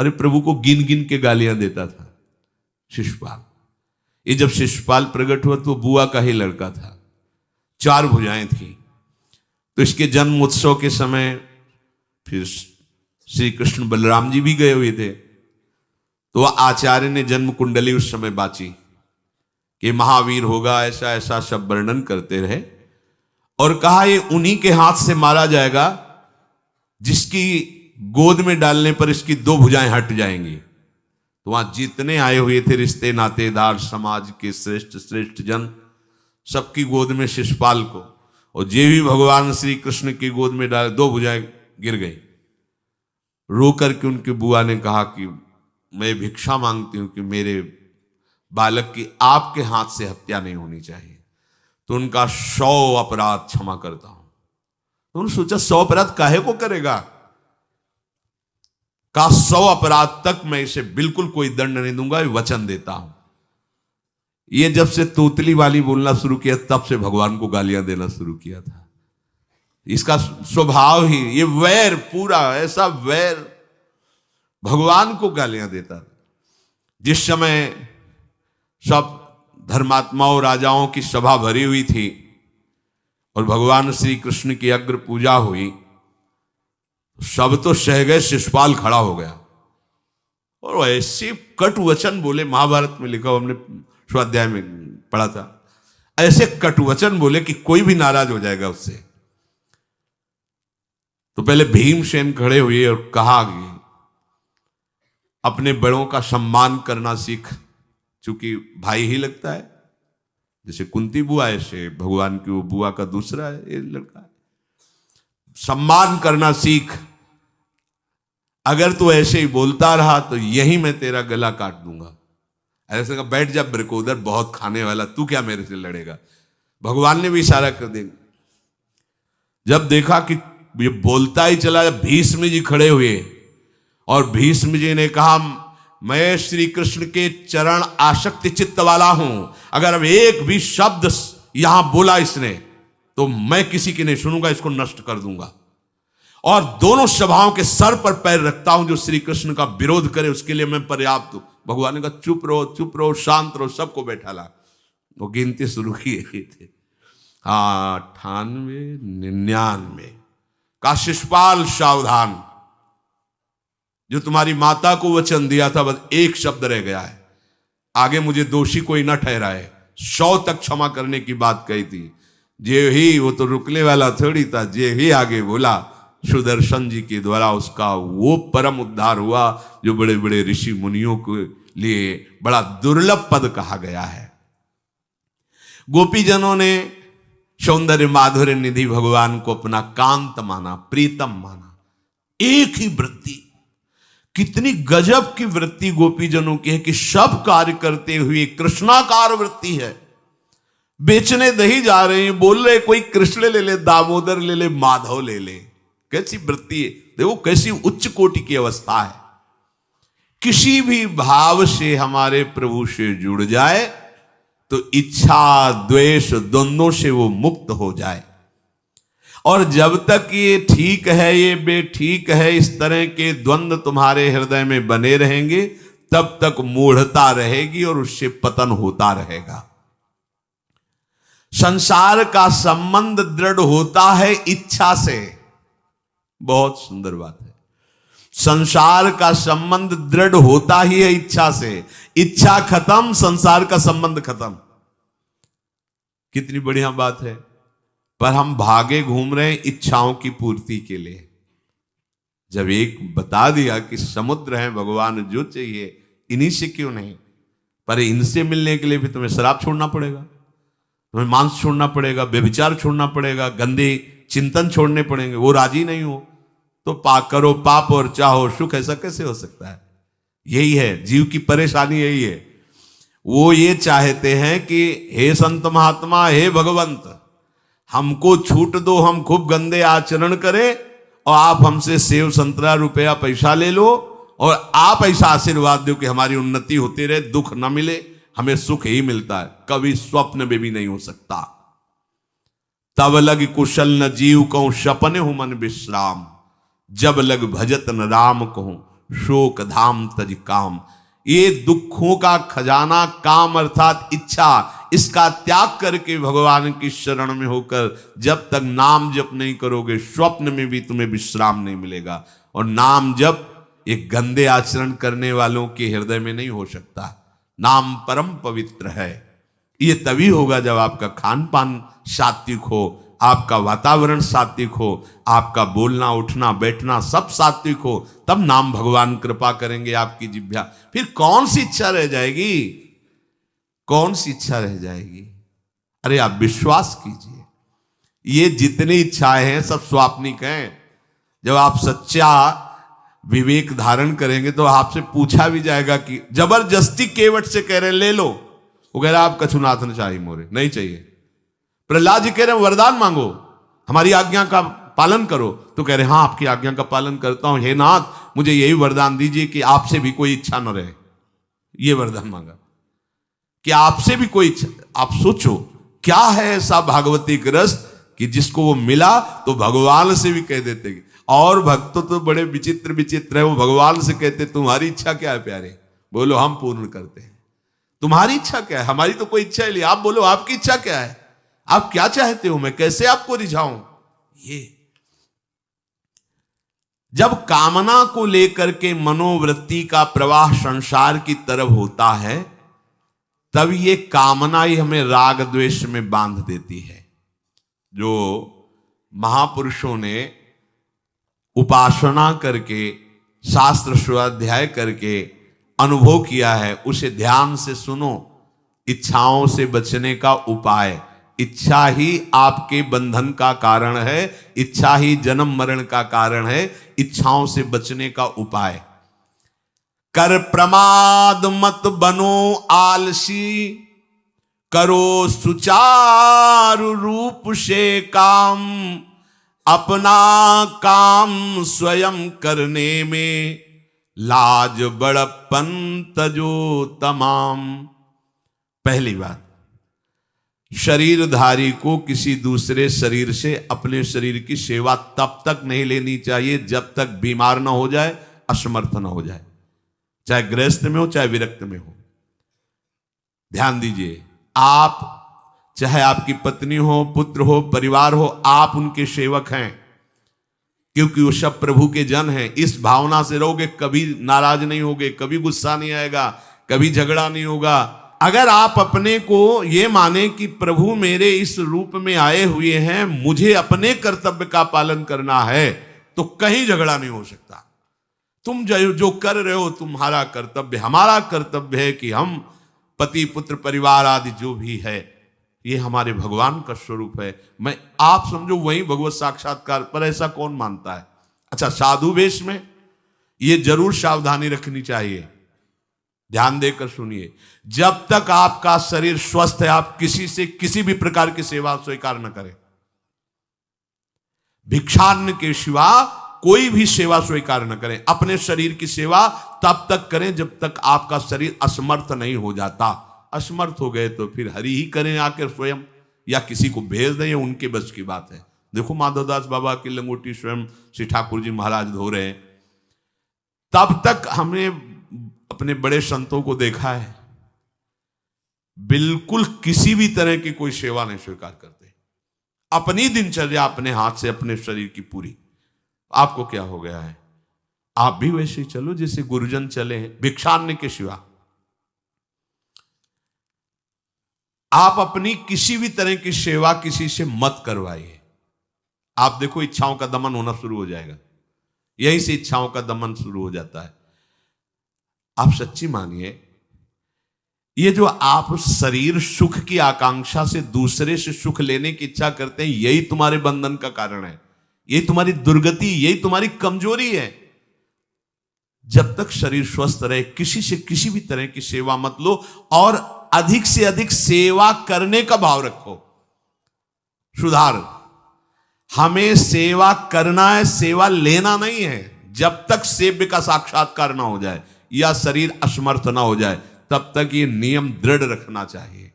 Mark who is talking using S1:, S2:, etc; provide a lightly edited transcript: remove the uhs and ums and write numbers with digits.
S1: अरे प्रभु को गिन गिन के गालियां देता था शिशुपाल। ये जब शिशुपाल प्रकट हुआ तो बुआ का ही लड़का था, 4 भुजाएं थी। तो इसके जन्म उत्सव के समय फिर श्री कृष्ण बलराम जी भी गए हुए थे। तो आचार्य ने जन्म कुंडली उस समय बाची कि महावीर होगा, ऐसा ऐसा सब वर्णन करते रहे और कहा ये उन्हीं के हाथ से मारा जाएगा जिसकी गोद में डालने पर इसकी 2 भुजाएं हट जाएंगी। तो वहां जितने आए हुए थे रिश्ते नातेदार, समाज के श्रेष्ठ श्रेष्ठ जन, सबकी गोद में शिशुपाल को, और जे भी भगवान श्री कृष्ण की गोद में डाले 2 भुजाएं गिर गई। रो करके उनकी बुआ ने कहा कि मैं भिक्षा मांगती हूं कि मेरे बालक की आपके हाथ से हत्या नहीं होनी चाहिए, तो उनका 100 अपराध क्षमा करता हूं। तो उन्होंने सोचा 100 अपराध काहे को करेगा, का 100 अपराध तक मैं इसे बिल्कुल कोई दंड नहीं दूंगा, वचन देता हूं। ये जब से तोतली वाली बोलना शुरू किया तब से भगवान को गालियां देना शुरू किया था। इसका स्वभाव ही ये वैर, पूरा ऐसा वैर, भगवान को गालियां देता था। जिस समय सब धर्मात्माओं राजाओं की सभा भरी हुई थी और भगवान श्री कृष्ण की अग्र पूजा हुई, सब तो सह गए, शिशुपाल खड़ा हो गया और ऐसे कटु वचन बोले। महाभारत में लिखा, हमने स्वाध्याय में पढ़ा था, ऐसे कटु वचन बोले कि कोई भी नाराज हो जाएगा उससे। तो पहले भीमसेन खड़े हुए और कहा कि अपने बड़ों का सम्मान करना सीख, चूंकि भाई ही लगता है, जैसे कुंती बुआ ऐसे भगवान की वो बुआ का दूसरा है, ये लड़का है। सम्मान करना सीख, अगर तू ऐसे ही बोलता रहा तो यही मैं तेरा गला काट दूंगा। ऐसे कहा बैठ जा ब्रकोदर, बहुत खाने वाला, तू क्या मेरे से लड़ेगा। भगवान ने भी इशारा कर दिया। जब देखा कि ये बोलता ही चला, भीष्म जी खड़े हुए और भीष्म जी ने कहा मैं श्री कृष्ण के चरण आसक्ति चित्त वाला हूं, अगर अब एक भी शब्द यहां बोला इसने तो मैं किसी की नहीं सुनूंगा, इसको नष्ट कर दूंगा। और दोनों सभाओं के सर पर पैर रखता हूं, जो श्री कृष्ण का विरोध करे उसके लिए मैं पर्याप्त हूं। भगवान ने कहा चुप रहो, शांत रहो, सबको बैठा ला। वो गिनती शुरू किए थे, 98, 99 का शिशुपाल सावधान, जो तुम्हारी माता को वचन दिया था बस एक शब्द रह गया है, आगे मुझे दोषी कोई न ठहराए। 100 तक क्षमा करने की बात कही थी। जे ही, वो तो रुकने वाला थोड़ी था, जे ही आगे बोला सुदर्शन जी के द्वारा उसका वो परम उद्धार हुआ जो बड़े बड़े ऋषि मुनियों के लिए बड़ा दुर्लभ पद कहा गया है। गोपीजनों ने सौंदर्य माधुर्य निधि भगवान को अपना कांत माना, प्रीतम माना। एक ही वृत्ति, कितनी गजब की वृत्ति गोपीजनों की है कि सब कार्य करते हुए कृष्णाकार वृत्ति है। बेचने दही जा रहे हैं, बोल रहे कोई कृष्ण ले ले, दामोदर ले ले, माधव ले ले। कैसी वृत्ति है, देखो कैसी उच्च कोटि की अवस्था है। किसी भी भाव से हमारे प्रभु से जुड़ जाए तो इच्छा द्वेष द्वंद्वों से वो मुक्त हो जाए। और जब तक ये ठीक है, ये बेठीक है, इस तरह के द्वंद्व तुम्हारे हृदय में बने रहेंगे, तब तक मूढ़ता रहेगी और उससे पतन होता रहेगा। संसार का संबंध दृढ़ होता है इच्छा से। बहुत सुंदर बात है, संसार का संबंध दृढ़ होता ही है इच्छा से। इच्छा खत्म, संसार का संबंध खत्म। कितनी बढ़िया बात है। पर हम भागे घूम रहे हैं इच्छाओं की पूर्ति के लिए। जब एक बता दिया कि समुद्र है भगवान, जो चाहिए इन्हीं से क्यों नहीं, पर इनसे मिलने के लिए भी तुम्हें शराब छोड़ना पड़ेगा, तुम्हें मांस छोड़ना पड़ेगा, व्यभिचार छोड़ना पड़ेगा, गंदे चिंतन छोड़ने पड़ेंगे। वो राजी नहीं हो तो करो पाप और चाहो सुख। ऐसा कैसे हो सकता है? यही है जीव की परेशानी, यही है। वो ये चाहते हैं कि हे संत महात्मा, हे भगवंत, हमको छूट दो, हम खूब गंदे आचरण करें और आप हमसे सेव संतरा रुपया पैसा ले लो और आप ऐसा आशीर्वाद दो कि हमारी उन्नति होती रहे, दुख न मिले, हमें सुख ही मिलता है। कभी स्वप्न में भी नहीं हो सकता। तब लग कुशल न जीव कहूं, सपने हूं मन विश्राम, जब लग भजत न राम कहूं, शोक धाम तज काम। ये दुखों का खजाना काम अर्थात इच्छा, इसका त्याग करके भगवान की शरण में होकर जब तक नाम जप नहीं करोगे, स्वप्न में भी तुम्हें विश्राम नहीं मिलेगा। और नाम जप एक गंदे आचरण करने वालों के हृदय में नहीं हो सकता। नाम परम पवित्र है। ये तभी होगा जब आपका खान पान सात्विक हो, आपका वातावरण सात्विक हो, आपका बोलना उठना बैठना सब सात्विक हो, तब नाम भगवान कृपा करेंगे आपकी जिह्वा। फिर कौन सी इच्छा रह जाएगी, कौन सी इच्छा रह जाएगी? अरे आप विश्वास कीजिए, ये जितनी इच्छाएं हैं सब स्वाप्निक हैं। जब आप सच्चा विवेक धारण करेंगे तो आपसे पूछा भी जाएगा कि जबरदस्ती केवट से कह रहे ले लो, वो कह रहा आप कछुनाथ न चाहिए मोरे, नहीं चाहिए। प्रहलाद जी कह रहे हैं वरदान मांगो, हमारी आज्ञा का पालन करो, तो कह रहे हाँ आपकी आज्ञा का पालन करता हूं, हे नाथ मुझे यही वरदान दीजिए कि आपसे भी कोई इच्छा न रहे। ये वरदान मांगा कि आपसे भी कोई इच्छा। आप सोचो क्या है ऐसा भागवतिक रस कि जिसको वो मिला तो भगवान से भी कह देते। और भक्त तो बड़े विचित्र विचित्र है, वो भगवान से कहते तुम्हारी इच्छा क्या है प्यारे, बोलो हम पूर्ण करते हैं। तुम्हारी इच्छा क्या है, हमारी तो कोई इच्छा ही नहीं, आप बोलो आपकी इच्छा क्या है, आप क्या चाहते हो, मैं कैसे आपको रिझाऊं। ये जब कामना को लेकर के मनोवृत्ति का प्रवाह संसार की तरफ होता है, तब ये कामना ही हमें राग द्वेष में बांध देती है। जो महापुरुषों ने उपासना करके शास्त्र स्वाध्याय करके अनुभव किया है, उसे ध्यान से सुनो। इच्छाओं से बचने का उपाय, इच्छा ही आपके बंधन का कारण है, इच्छा ही जन्म मरण का कारण है। इच्छाओं से बचने का उपाय, कर प्रमाद मत बनो आलसी, करो सुचारु रूप से काम, अपना काम स्वयं करने में लाज बड़प्पन तजो तमाम। पहली बात, शरीरधारी को किसी दूसरे शरीर से अपने शरीर की सेवा तब तक नहीं लेनी चाहिए जब तक बीमार ना हो जाए, असमर्थ ना हो जाए, चाहे गृहस्थ में हो चाहे विरक्त में हो। ध्यान दीजिए, आप चाहे आपकी पत्नी हो, पुत्र हो, परिवार हो, आप उनके सेवक हैं, क्योंकि वो सब प्रभु के जन हैं। इस भावना से रहोगे, कभी नाराज नहीं होगे, कभी गुस्सा नहीं आएगा, कभी झगड़ा नहीं होगा। अगर आप अपने को ये माने कि प्रभु मेरे इस रूप में आए हुए हैं, मुझे अपने कर्तव्य का पालन करना है, तो कहीं झगड़ा नहीं हो सकता। तुम जो कर रहे हो तुम्हारा कर्तव्य, हमारा कर्तव्य है कि हम पति पुत्र परिवार आदि जो भी है, ये हमारे भगवान का स्वरूप है। मैं आप समझो वही भगवत साक्षात्कार, पर ऐसा कौन मानता है? अच्छा, साधु वेश में ये जरूर सावधानी रखनी चाहिए, ध्यान देकर सुनिए। जब तक आपका शरीर स्वस्थ है, आप किसी से किसी भी प्रकार की सेवा स्वीकार न करें। भिक्षान्न के सिवा कोई भी सेवा स्वीकार न करें। अपने शरीर की सेवा तब तक करें जब तक आपका शरीर असमर्थ नहीं हो जाता। असमर्थ हो गए तो फिर हरि ही करें आकर स्वयं, या किसी को भेज दें, उनके बस की बात है। देखो माधवदास बाबा की लंगोटी स्वयं श्री ठाकुर जी महाराज धो रहे हैं। तब तक हमने अपने बड़े संतों को देखा है, बिल्कुल किसी भी तरह की कोई सेवा नहीं स्वीकार करते। अपनी दिनचर्या अपने हाथ से, अपने शरीर की पूरी। आपको क्या हो गया है? आप भी वैसे ही चलो जैसे गुरुजन चले हैं, भिक्षान्न के सिवा। आप अपनी किसी भी तरह की सेवा किसी से मत करवाइए। आप देखो इच्छाओं का दमन होना शुरू हो जाएगा, यहीं से इच्छाओं का दमन शुरू हो जाता है। आप सच्ची मानिए, ये जो आप शरीर सुख की आकांक्षा से दूसरे से सुख लेने की इच्छा करते हैं, यही तुम्हारे बंधन का कारण है, यही तुम्हारी दुर्गति, यही तुम्हारी कमजोरी है। जब तक शरीर स्वस्थ रहे, किसी से किसी भी तरह की सेवा मत लो, और अधिक से अधिक सेवा करने का भाव रखो। सुधार, हमें सेवा करना है, सेवा लेना नहीं है। जब तक सेव्य का साक्षात्कार ना हो जाए या शरीर असमर्थ ना हो जाए, तब तक ये नियम दृढ़ रखना चाहिए।